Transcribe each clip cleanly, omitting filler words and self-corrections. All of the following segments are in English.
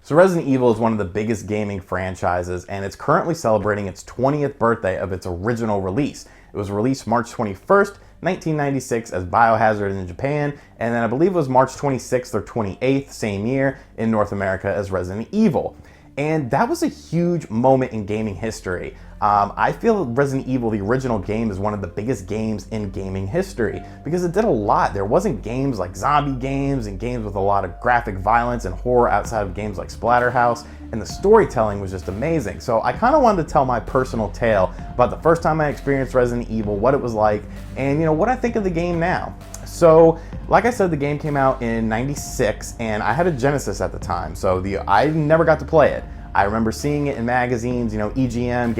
So Resident Evil is one of the biggest gaming franchises, and it's currently celebrating its 20th birthday of its original release. It was released March 21st, 1996 as Biohazard in Japan, and then I believe it was March 26th or 28th, same year, in North America as Resident Evil. And that was a huge moment in gaming history. I feel Resident Evil, the original game, is one of the biggest games in gaming history because it did a lot. There wasn't games like zombie games and games with a lot of graphic violence and horror outside of games like Splatterhouse, and the storytelling was just amazing. So I kind of wanted to tell my personal tale about the first time I experienced Resident Evil, what it was like, and what I think of the game now. So, like I said, the game came out in '96, and I had a Genesis at the time, so I never got to play it. I remember seeing it in magazines, EGM,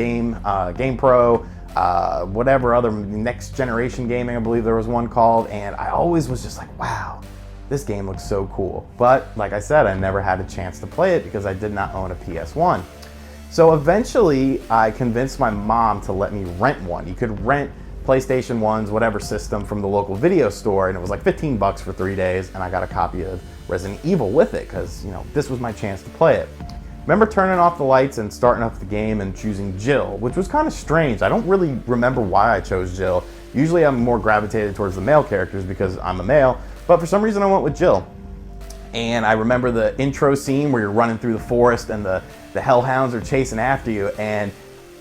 GamePro, whatever other next generation gaming, I believe there was one called, and I always was just like, wow, this game looks so cool. But like I said, I never had a chance to play it because I did not own a PS1. So eventually I convinced my mom to let me rent one. You could rent PlayStation 1's whatever system from the local video store, and it was like 15 bucks for 3 days, and I got a copy of Resident Evil with it because this was my chance to play it. Remember turning off the lights and starting up the game and choosing Jill, which was kind of strange. I don't really remember why I chose Jill. Usually I'm more gravitated towards the male characters because I'm a male, but for some reason I went with Jill. And I remember the intro scene where you're running through the forest and the hellhounds are chasing after you, and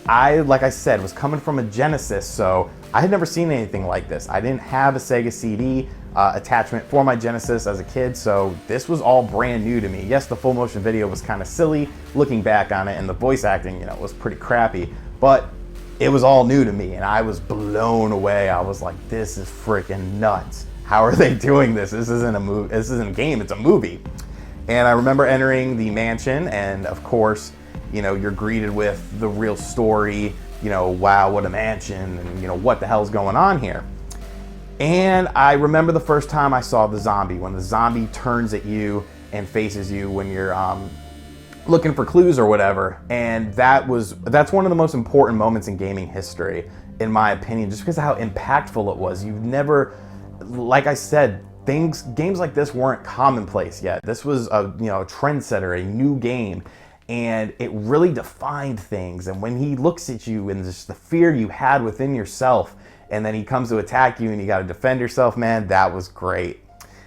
I, like I said, was coming from a Genesis, so I had never seen anything like this. I didn't have a Sega CD attachment for my Genesis as a kid, so this was all brand new to me. Yes, the full motion video was kind of silly looking back on it, and the voice acting, was pretty crappy, but it was all new to me, and I was blown away. I was like, this is freaking nuts. How are they doing this? This isn't a movie. This isn't a game. It's a movie. And I remember entering the mansion, and of course, you're greeted with the real story. Wow, what a mansion, and what the hell's going on here? And I remember the first time I saw the zombie, when the zombie turns at you and faces you when you're looking for clues or whatever. And that's one of the most important moments in gaming history, in my opinion, just because of how impactful it was. You've never, like I said, games like this weren't commonplace yet. This was a trendsetter, a new game, and it really defined things. And when he looks at you and just the fear you had within yourself, and then he comes to attack you and you got to defend yourself, man, that was great.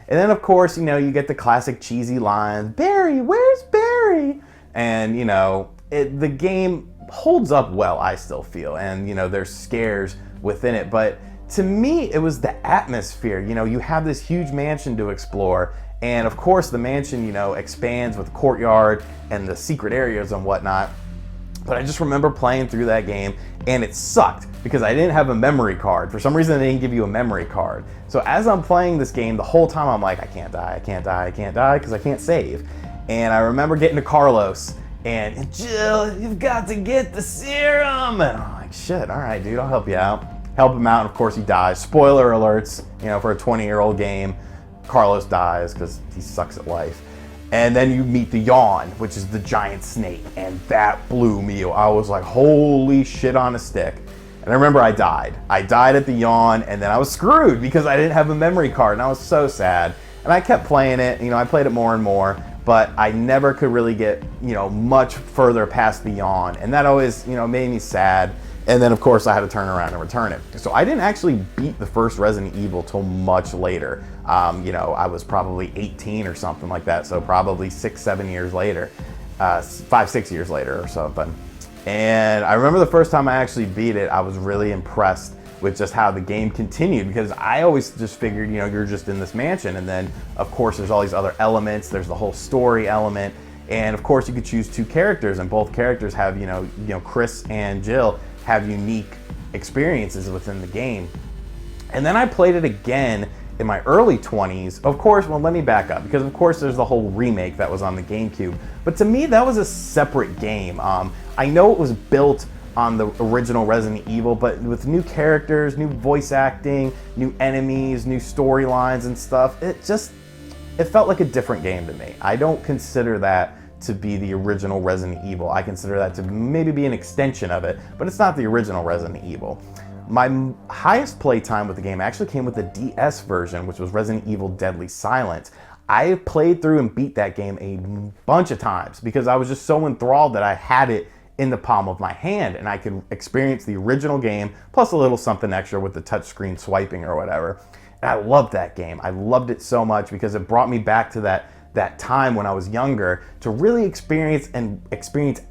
And then of course, you get the classic cheesy lines, Barry, where's Barry? And the game holds up well, I still feel, and there's scares within it, but to me, it was the atmosphere. You have this huge mansion to explore, and of course the mansion, expands with the courtyard and the secret areas and whatnot. But I just remember playing through that game, and it sucked because I didn't have a memory card. For some reason, they didn't give you a memory card. So as I'm playing this game, the whole time I'm like, I can't die, I can't die, I can't die, because I can't save. And I remember getting to Carlos, and Jill, you've got to get the serum. And I'm like, shit, all right, dude, I'll help you out. Help him out, and of course he dies. Spoiler alerts, for a 20-year-old game, Carlos dies because he sucks at life. And then you meet the Yawn, which is the giant snake, and that blew me. I was like, holy shit on a stick. And I remember I died. I died at the Yawn, and then I was screwed because I didn't have a memory card, and I was so sad. And I kept playing it, I played it more and more, but I never could really get, much further past the Yawn. And that always, made me sad. And then of course I had to turn around and return it. So I didn't actually beat the first Resident Evil till much later. I was probably 18 or something like that. So probably 6-7 years later, 5-6 years later or something. And I remember the first time I actually beat it, I was really impressed with just how the game continued, because I always just figured, you're just in this mansion. And then of course there's all these other elements. There's the whole story element. And of course you could choose two characters, and both characters have, Chris and Jill have unique experiences within the game. And then I played it again in my early 20s. Of course, well, let me back up, because of course there's the whole remake that was on the GameCube. But to me, that was a separate game. I know it was built on the original Resident Evil, but with new characters, new voice acting, new enemies, new storylines and stuff, it felt like a different game to me. I don't consider that to be the original Resident Evil. I consider that to maybe be an extension of it, but it's not the original Resident Evil. My highest playtime with the game actually came with the DS version, which was Resident Evil Deadly Silence. I played through and beat that game a bunch of times because I was just so enthralled that I had it in the palm of my hand and I could experience the original game plus a little something extra with the touchscreen swiping or whatever. And I loved that game. I loved it so much because it brought me back to that time when I was younger to really experience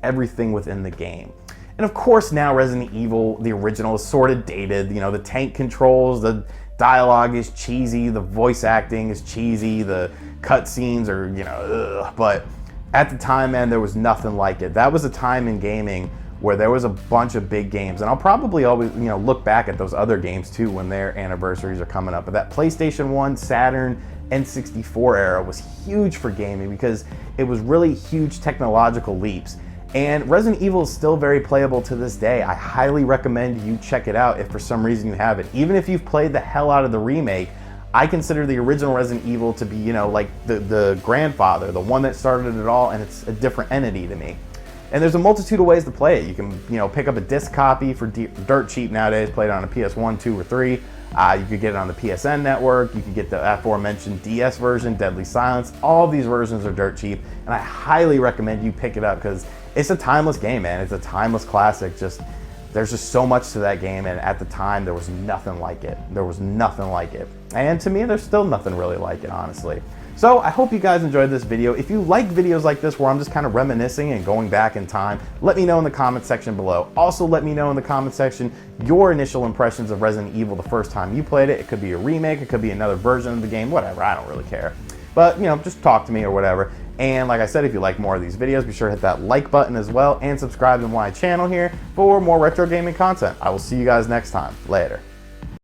everything within the game. And of course now Resident Evil, the original, is sort of dated. You know, the tank controls, the dialogue is cheesy, the voice acting is cheesy, the cutscenes are, you know, ugh. But at the time, man, there was nothing like it. That was a time in gaming where there was a bunch of big games, and I'll probably always, you know, look back at those other games too when their anniversaries are coming up. But that PlayStation 1, Saturn, N64 era was huge for gaming because it was really huge technological leaps. And Resident Evil is still very playable to this day. I highly recommend you check it out if for some reason you haven't. Even if you've played the hell out of the remake, I consider the original Resident Evil to be, you know, like the grandfather, the one that started it all, and it's a different entity to me. And there's a multitude of ways to play it. You can, you know, pick up a disc copy for dirt cheap nowadays, play it on a PS1, 2, or 3. You could get it on the PSN network. You could get the aforementioned DS version, Deadly Silence. All of these versions are dirt cheap, and I highly recommend you pick it up because it's a timeless game, man. It's a timeless classic. There's just so much to that game, and at the time, there was nothing like it. There was nothing like it. And to me, there's still nothing really like it, honestly. So I hope you guys enjoyed this video. If you like videos like this where I'm just kind of reminiscing and going back in time, let me know in the comment section below. Also, let me know in the comment section your initial impressions of Resident Evil the first time you played it. It could be a remake, it could be another version of the game, whatever, I don't really care. But, you know, just talk to me or whatever. And like I said, if you like more of these videos, be sure to hit that like button as well and subscribe to my channel here for more retro gaming content. I will see you guys next time. Later.